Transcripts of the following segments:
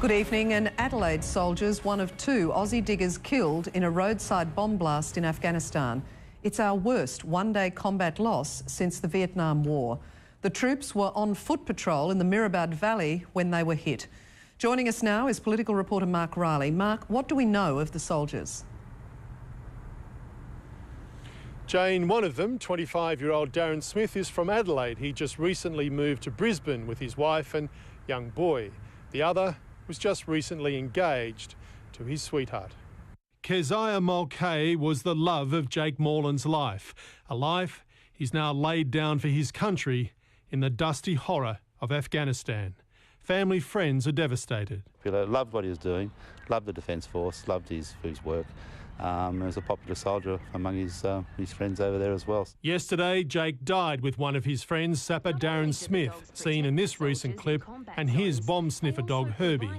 Good evening. And Adelaide soldiers, one of two Aussie diggers killed in a roadside bomb blast in Afghanistan. It's our worst one-day combat loss since the Vietnam War. The troops were on foot patrol in the Mirabad Valley when they were hit. Joining us now is political reporter Mark Riley. Mark, what do we know of the soldiers? Jane, one of them, 25-year-old Darren Smith, is from Adelaide. He just recently moved to Brisbane with his wife and young boy. The other was just recently engaged to his sweetheart. Keziah Mulcahy was the love of Jake Morland's life, a life he's now laid down for his country in the dusty horror of Afghanistan. Family, friends are devastated. He loved what he was doing, loved the Defence Force, loved his work. He was a popular soldier among his friends over there as well. Yesterday, Jake died with one of his friends, sapper Darren Smith, seen in this recent clip, and his bomb sniffer dog, Herbie.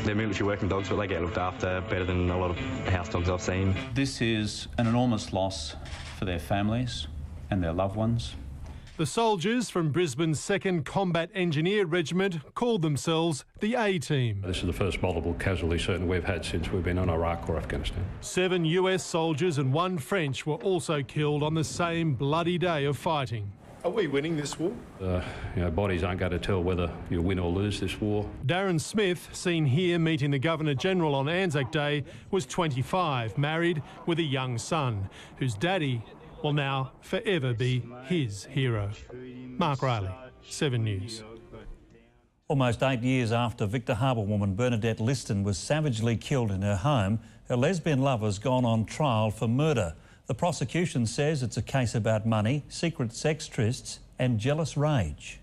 They're military working dogs, but they get looked after better than a lot of house dogs I've seen. This is an enormous loss for their families and their loved ones. The soldiers from Brisbane's 2nd Combat Engineer Regiment called themselves the A-Team. This is the first multiple casualty certainly we've had since we've been on Iraq or Afghanistan. 7 US soldiers and 1 French were also killed on the same bloody day of fighting. Are we winning this war? Bodies aren't going to tell whether you win or lose this war. Darren Smith, seen here meeting the Governor-General on Anzac Day, was 25, married with a young son, whose daddy will now forever be his hero. Mark Riley, 7 News. Almost 8 years after Victor Harbour woman Bernadette Liston was savagely killed in her home, her lesbian lover's gone on trial for murder. The prosecution says it's a case about money, secret sex trysts and jealous rage.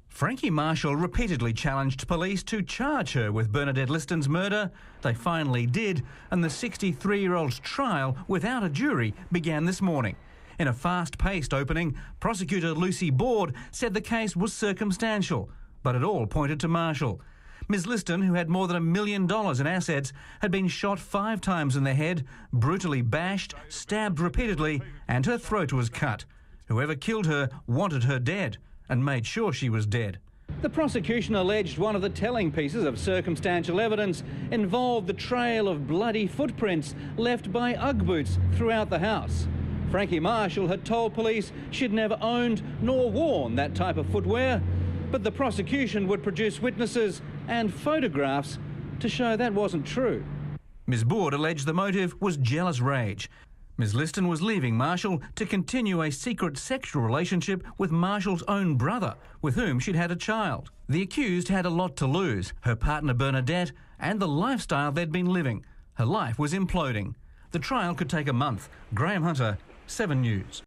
Frankie Marshall repeatedly challenged police to charge her with Bernadette Liston's murder. They finally did, and the 63-year-old's trial without a jury began this morning. In a fast-paced opening, prosecutor Lucy Board said the case was circumstantial, but it all pointed to Marshall. Ms Liston, who had more than $1 million in assets, had been shot 5 times in the head, brutally bashed, stabbed repeatedly, and her throat was cut. Whoever killed her wanted her dead and made sure she was dead. The prosecution alleged one of the telling pieces of circumstantial evidence involved the trail of bloody footprints left by Ugg boots throughout the house. Frankie Marshall had told police she'd never owned nor worn that type of footwear, but the prosecution would produce witnesses and photographs to show that wasn't true. Ms Board alleged the motive was jealous rage. Ms Liston was leaving Marshall to continue a secret sexual relationship with Marshall's own brother, with whom she'd had a child. The accused had a lot to lose, her partner Bernadette and the lifestyle they'd been living. Her life was imploding. The trial could take a month. Graham Hunter, 7 News.